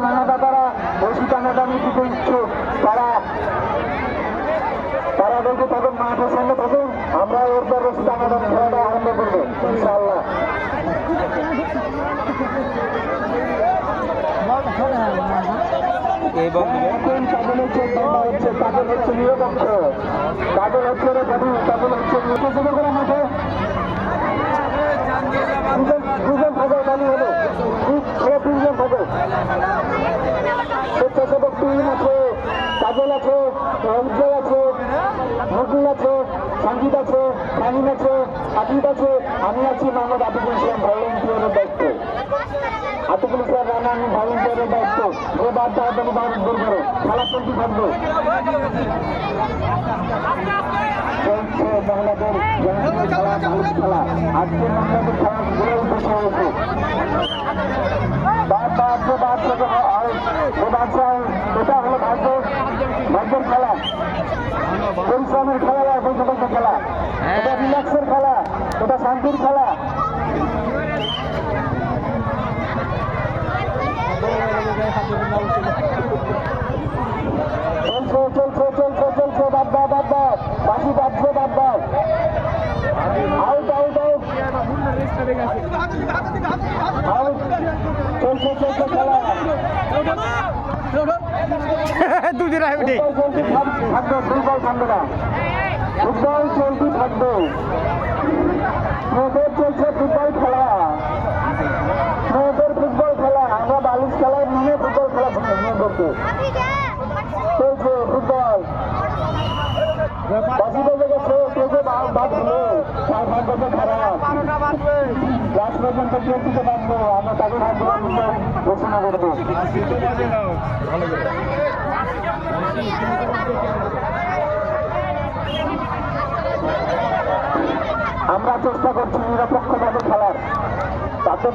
নানা দাদারা বসি টানাটানি দিতে ইচ্ছুক তারা দেখে তখন মাঠের সঙ্গে থাকুন, আমরা এরপর বসি টানাটানি খেলাটা আরম্ভ করবো ইনশাআল্লাহ। তাদের হচ্ছে নিরপেক্ষ, তাদের হচ্ছে তাদের হচ্ছে মাঠে দুজন থাকে দাবি হলো তিনজন থাকে। স্বেচ্ছাসেবক টিম আছে, কাজল আছে, উজ্জ্বল আছে, নজরুল আছে, সঙ্গীত আছে, শাহিন আছে, আকিব আছে, আমি আছি মোহাম্মদ আতিকুল ইসলাম ভলেন্টিয়ারের দায়িত্ব। আতিকুল ইসলাম রানা, আমি ভলেন্টিয়ারের দায়িত্ব। ও বাদ তাড়াতাড়ি বাইরে দূর করো, খেলা চলতে থাকবে। চলছে মহিলাদের খেলা, ভালো খেলা। আজকের মহিলাদের খেলা গড়ে উঠেছে হয়েছে এটা হলো ভাগ্যের খেলা, পরিশ্রমের খেলা, বৈঠকের খেলা, এটা রিল্যাক্সের খেলা, এটা শান্তির খেলা। চলছে চলছে চলছে বাদ বাকি বাজছে বাদ আউট আউট আউট আউট। চলছে চলছে খেলা, থাকবে ফুটবল থাকবে না, ফুটবল চলতে থাকবে। মেয়েদের চলছে ফুটবল খেলা, মেয়েদের ফুটবল খেলা। আমরা বালিশ খেলায় নিয়ে ফুটবল খেলা নিয়ে করতে চলছে ফুটবল। বাকি বেজে গেছে, কেউ বাঁধলো, তার ভাগ্যটা খারাপ। লাশ পর্যন্ত কেউ দিতে পারবো, আমরা তাকে ভাগ্য ঘোষণা করবো। আমরা চেষ্টা করছি নিরপেক্ষভাবে খেলার, তাতে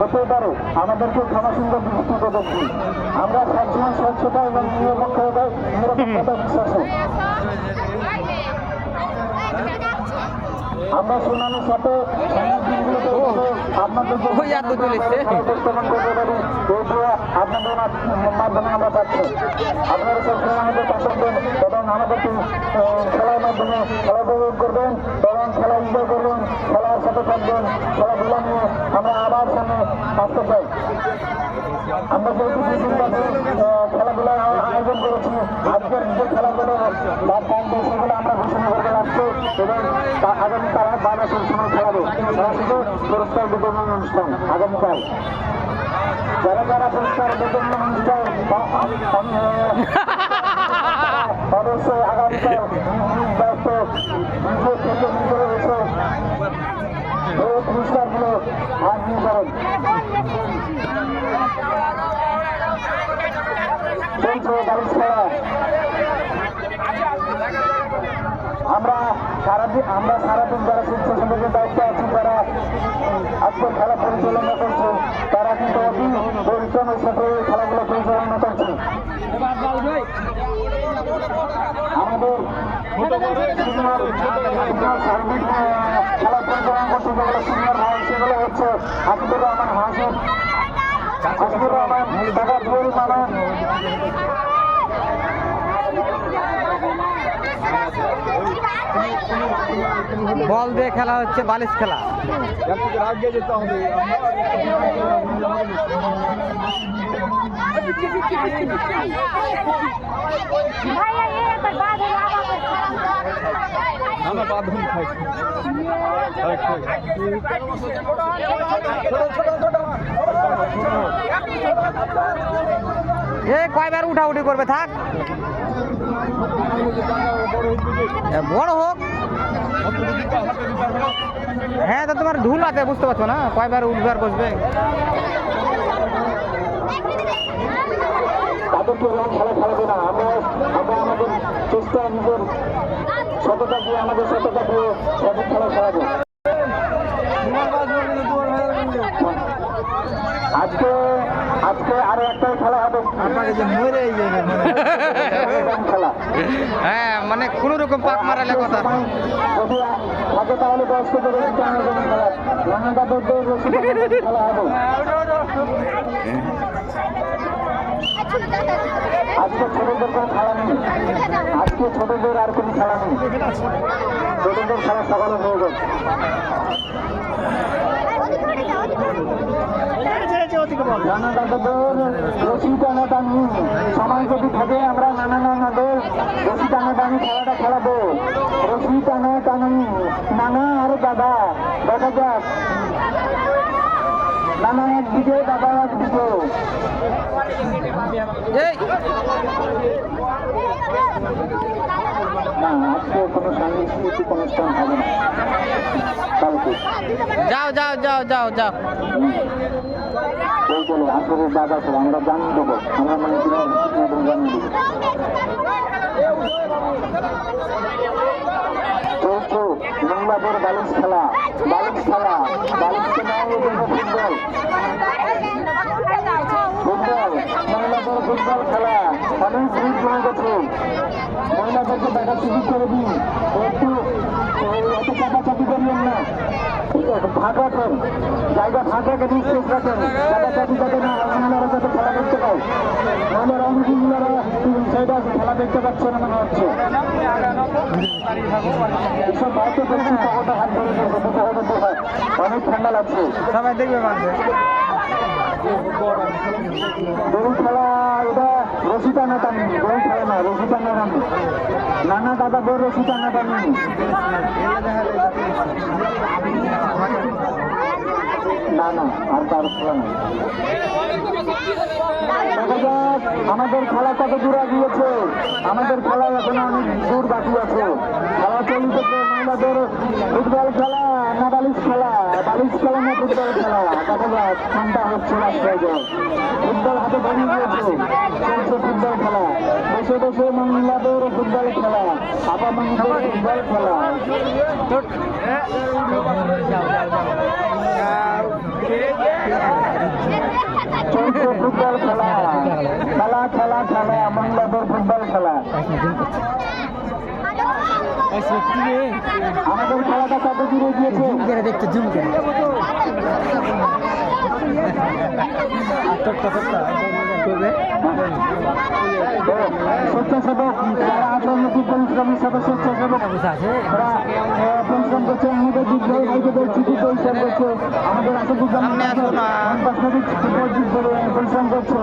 হতে পারে আমাদেরকে ক্ষমাসুন্দর দৃষ্টিতে দেখছি। আমরা সবসময় স্বচ্ছতা এবং নিরপেক্ষতা বিশ্বাসী। আমরা শুনানির সাথে আপনাদের আপনাদের মাধ্যমে আমরা পাচ্ছি। আপনারা সবসময় আমাদের পাশে এবং আমাদেরকে খেলার মাধ্যমে খেলা উপভোগ করবেন এবং খেলা এনজয় করবেন, খেলার সাথে থাকবেন। খেলাধুলা নিয়ে আমরা আবার সামনে আসতে চাই। আমরা যেহেতু বিভিন্নভাবে খেলাধুলা আয়োজন করেছি, আজকের যে খেলাগুলো বা সেগুলো আমরা ঘোষণা করতে লাগছে এবং আগামী তারা 12টার সময় খেলাবে। তারা শুধু পুরস্কার বিতরণ অনুষ্ঠান আগামীকাল। যারা যারা পুরস্কার বিতরণ অনুষ্ঠান অবশ্যই আগামীকাল দায়িত্ব নিজের থেকে নিজে রয়েছে এই পুরস্কারগুলো ভাগ নিয়ে করেন। চলছে বালিশ খেলা। আমরা সারাদিন যারা স্বেচ্ছাসেবকের দায়িত্বে আছি, যারা আজকের খেলা পরিচালনা করছে, তারা কিন্তু অতি পরিশ্রমের সাথে খেলাগুলো পরিচালনা করছে। আমাদের সার্বিক খেলা পরিচালনা করছে যেগুলো সিনিয়র ভাই, সেগুলো হচ্ছে হাসিবুর রহমান হাসিব, হাসিবুর রহমান টাকা তৈরি মানা, বল দিয়ে খেলা হচ্ছে বালিশ খেলা। আগে যেতে হবে। কয়বার উঠাউঠি করবে, থাক বড় হোক। হ্যাঁ, তো তোমার ঢুল আছে, বুঝতে পারছো না কয়বার উঠবার বসবে। খেলা খেলাবে না, আমরা আমাদের চেষ্টা, নিজের সততা দিয়ে, আমাদের সততা দিয়ে সঠিক খেলা খেলাবো। আজকে আরো একটাই খেলা হবে, খেলা। হ্যাঁ, মানে কোন রকম পাক মারালে কথা যদি থাকে তাহলে বয়স্কদের খেলা হবে। আজকে ছোটদের কোনো খেলা নেই, আজকে ছোটদের আর কোনো খেলা নেই, ছোটদের খেলা সকালে হয়ে গেছে। নানা দাদাদের রশি টানাটানি সময় যদি থাকে আমরা নানা নানাদের রশি টানাটানি খেলাটা খেলাবো। রশি টানাটানি নানা আর দাদা, দেখা যাক নানা একদিকে দাদা একদিকে। না, আজকে কোনো সাংস্কৃতিক অনুষ্ঠান হবে না, কালকে যাও যাও যাও যাও যাও। এই চলে আসরের দাদা ছিল, আমরা জানিয়ে দেবো, আমরা মানে জানিয়ে দেবো। চলছে মহিলাদের বালিশ খেলা, বালিশ খেলা, বালিশকে নয় ফুটবল, ফুটবল মহিলাদের ফুটবল খেলা অনেক ভিড় জমে গেছে। মহিলাদেরকে দেখার সুযোগ করে দিন, একটু এত চাপাচাপি করিয়েন না, ফাঁকা করেন, জায়গা ফাঁকা কেটে স্টেজ রাখেন, চাপাচাপি যাতে না মহিলারা যাতে খেলা দেখতে পায়। মহিলারা অনেক মহিলারা সাইডে আছে, খেলা দেখতে পাচ্ছে না মনে হচ্ছে। এসব বাইরে দেখছি কতটা হাত ধরে অনেক ঠান্ডা লাগছে। সবাই দেখবে মানছে দড়ি খেলা, এটা রশি টানাটানি, দড়ি খেলা না, রশি টানাটানি, নানা দাদা বড় রশি টানাটানি। না না, আর তার খেলা না। দেখা যাক আমাদের খেলা কত দূর গিয়েছে, আমাদের খেলা এখনো অনেক দূর বাকি আছে। খেলা চলতেছে মহিলাদের ফুটবল খেলা না বালিশ খেলা, বালিশ খেলা না ফুটবল খেলা। দেখা যাক কোনটা হচ্ছে রাস্তায় যায়। ফুটবল হাতে ধরে গিয়েছে, চলছে ফুটবল খেলা, বসে বসে মহিলাদের ফুটবল খেলা, আবার মহিলাদের ফুটবল খেলা। চলছে ফুটবল খেলা, খেলা খেলা খেলা, মহিলাদের ফুটবল খেলা। আমাদের খেলাটা কত দূরে গিয়েছে দেখতে জুম করে স্বেচ্ছাসেবক যারা আচরণ পরিশ্রমী সদস্য স্বেচ্ছাসেবক তারা পরিশ্রম করছে, আমাদের বিদ্রোহী ভাইদের চিঠি পরিশ্রম করছে, আমাদের আছে পরিশ্রম করছে,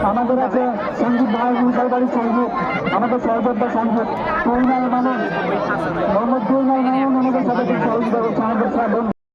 আমাদের আছে সঞ্জীব ভাই মুসাইবাড়ি সঞ্জীব, আমাদের সহযোদ্ধা সঞ্জীব, পরিণাম মানুষ মোহাম্মদ পরিণাম নারায়ণ আমাদের সাথে সহযোগিতা করছে, আমাদের